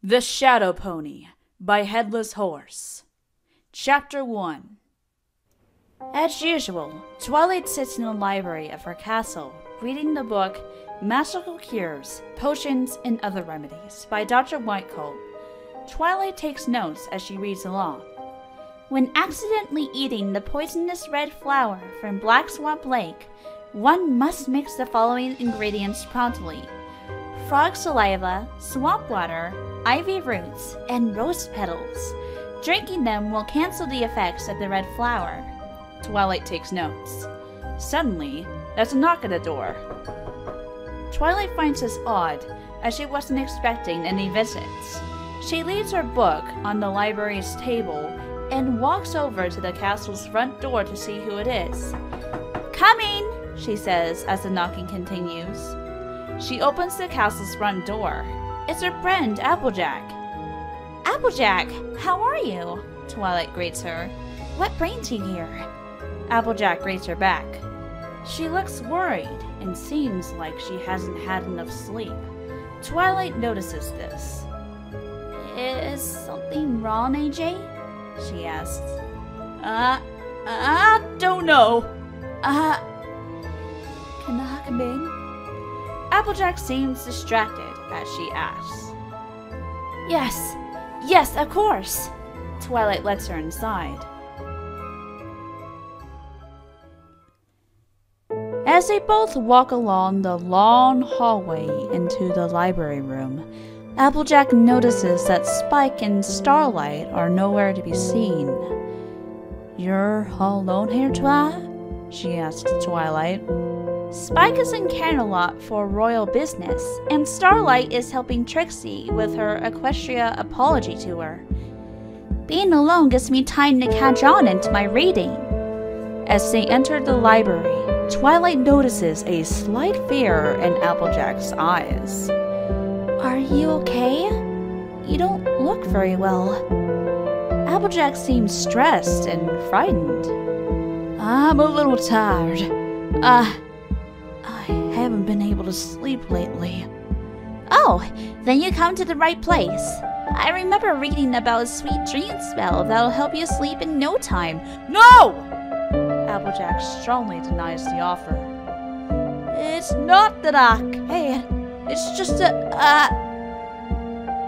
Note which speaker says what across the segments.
Speaker 1: The Shadow Pony by Headless Horse. Chapter 1. As usual, Twilight sits in the library of her castle, reading the book Magical Cures, Potions, and Other Remedies by Dr. Whitecoat. Twilight takes notes as she reads along. When accidentally eating the poisonous red flower from Black Swamp Lake, one must mix the following ingredients promptly: frog saliva, swamp water, ivy roots, and rose petals. Drinking them will cancel the effects of the red flower. Twilight takes notes. Suddenly, there's a knock at the door. Twilight finds this odd, as she wasn't expecting any visits. She leaves her book on the library's table and walks over to the castle's front door to see who it is. "Coming!" she says as the knocking continues. She opens the castle's front door. It's her friend, Applejack. "Applejack, how are you?" Twilight greets her. "What brings you here?" Applejack greets her back. She looks worried and seems like she hasn't had enough sleep. Twilight notices this. "Is something wrong, AJ?" she asks. I don't know. Can I come in?" Applejack seems distracted as she asks. Yes, of course." Twilight lets her inside. As they both walk along the long hallway into the library room, Applejack notices that Spike and Starlight are nowhere to be seen. "You're all alone here, Twi?" she asks Twilight. "Spike is in Canterlot for royal business, and Starlight is helping Trixie with her Equestria apology tour. Being alone gives me time to catch on into my reading." As they enter the library, Twilight notices a slight fear in Applejack's eyes. "Are you okay? You don't look very well." Applejack seems stressed and frightened. "I'm a little tired. I haven't been able to sleep lately." "Oh, then you come to the right place. I remember reading about a sweet dream spell that'll help you sleep in no time." "No!" Applejack strongly denies the offer. "It's not that I can't. It's just that I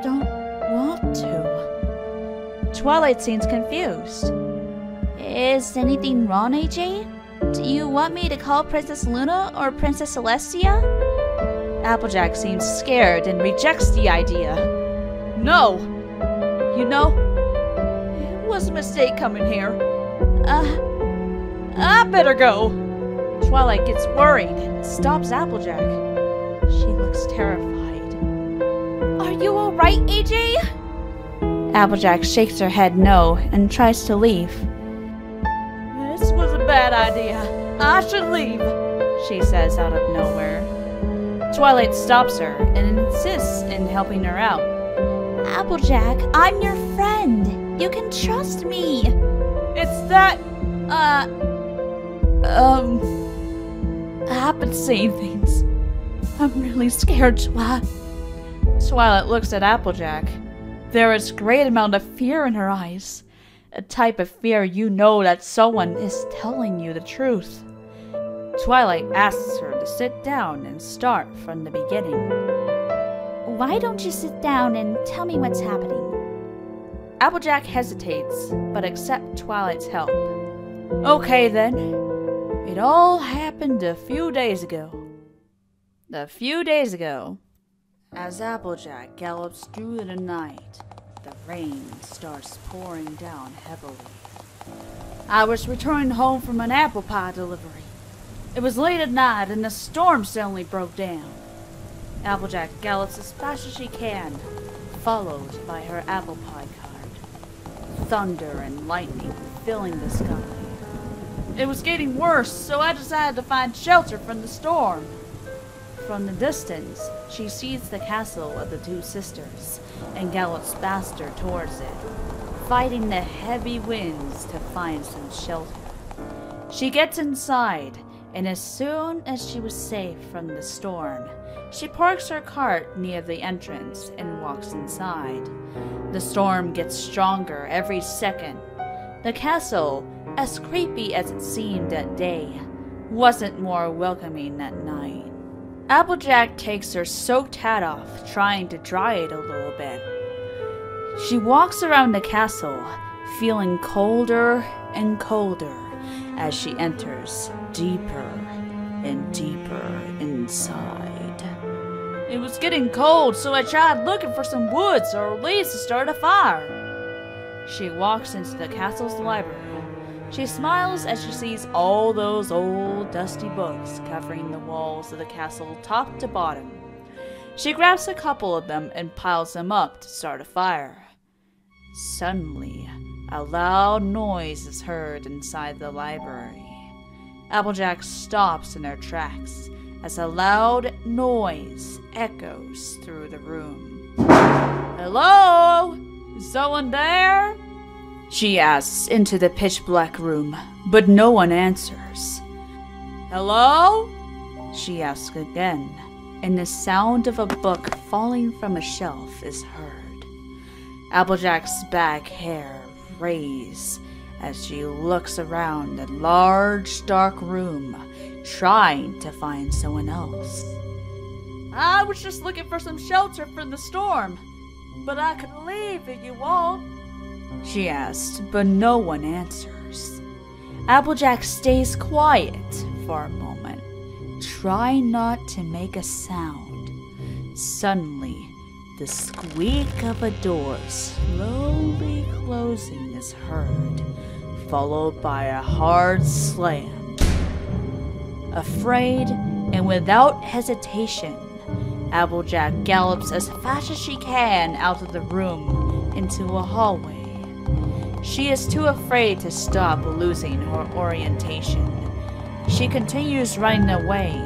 Speaker 1: don't want to." Twilight seems confused. "Is anything wrong, AJ? Do you want me to call Princess Luna or Princess Celestia?" Applejack seems scared and rejects the idea. "No. You know, it was a mistake coming here. I better go." Twilight gets worried and stops Applejack. She looks terrified. "Are you alright, AJ?" Applejack shakes her head no and tries to leave. "This was a bad idea. I should leave," she says out of nowhere. Twilight stops her and insists in helping her out. "Applejack, I'm your friend. You can trust me." "It's that, I've been seeing things. I'm really scared, Twilight looks at Applejack. There is a great amount of fear in her eyes. A type of fear you know that someone is telling you the truth. Twilight asks her to sit down and start from the beginning. "Why don't you sit down and tell me what's happening?" Applejack hesitates, but accepts Twilight's help. "Okay then. It all happened a few days ago." A few days ago, as Applejack gallops through the night, the rain starts pouring down heavily. "I was returning home from an apple pie delivery. It was late at night and the storm suddenly broke down. Applejack gallops as fast as she can, followed by her apple pie cart. Thunder and lightning filling the sky. It was getting worse, so I decided to find shelter from the storm." From the distance, she sees the castle of the two sisters and gallops faster towards it, fighting the heavy winds to find some shelter. She gets inside, and as soon as she was safe from the storm, She parks her cart near the entrance and walks inside. The storm gets stronger every second. The castle, as creepy as it seemed that day, wasn't more welcoming at night. Applejack takes her soaked hat off, trying to dry it a little bit. She walks around the castle, feeling colder and colder as she enters deeper and deeper inside. It was getting cold, so I tried looking for some woods or leaves to start a fire. She walks into the castle's library. She smiles as she sees all those old dusty books covering the walls of the castle top to bottom. She grabs a couple of them and piles them up to start a fire. Suddenly, a loud noise is heard inside the library. Applejack stops in her tracks as a loud noise echoes through the room. "Hello? Is someone there?" she asks into the pitch-black room, but no one answers. "Hello?" she asks again, and the sound of a book falling from a shelf is heard. Applejack's back hair raises as she looks around the large, dark room, trying to find someone else. "I was just looking for some shelter from the storm, but I could leave if you want," she asked, but no one answers. Applejack stays quiet for a moment, trying not to make a sound. Suddenly, the squeak of a door slowly closing is heard, followed by a hard slam. Afraid and without hesitation, Applejack gallops as fast as she can out of the room into a hallway. She is too afraid to stop, losing her orientation. She continues running away.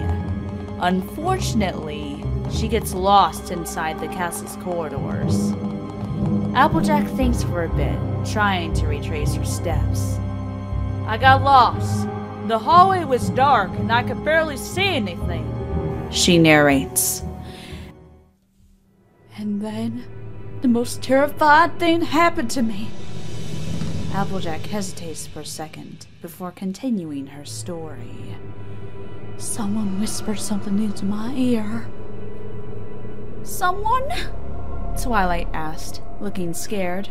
Speaker 1: Unfortunately, she gets lost inside the castle's corridors. Applejack thinks for a bit, trying to retrace her steps. "I got lost. The hallway was dark and I could barely see anything," she narrates. "And then, the most terrifying thing happened to me." Applejack hesitates for a second before continuing her story. "Someone whispered something into my ear." "Someone?" Twilight asked, looking scared.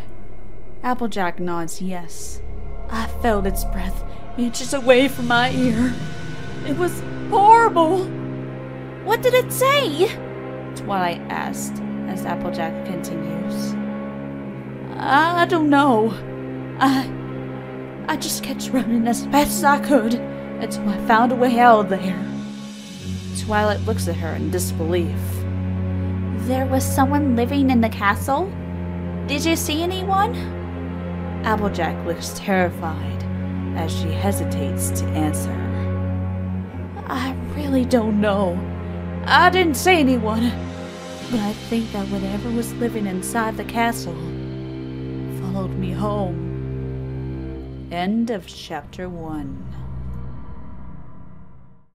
Speaker 1: Applejack nods yes. "I felt its breath inches away from my ear. It was horrible." "What did it say?" Twilight asked as Applejack continues. "I don't know. I just kept running as fast as I could until I found a way out of there." Twilight looks at her in disbelief. "There was someone living in the castle? Did you see anyone?" Applejack looks terrified as she hesitates to answer. "I really don't know. I didn't see anyone, but I think that whatever was living inside the castle followed me home." End of chapter 1.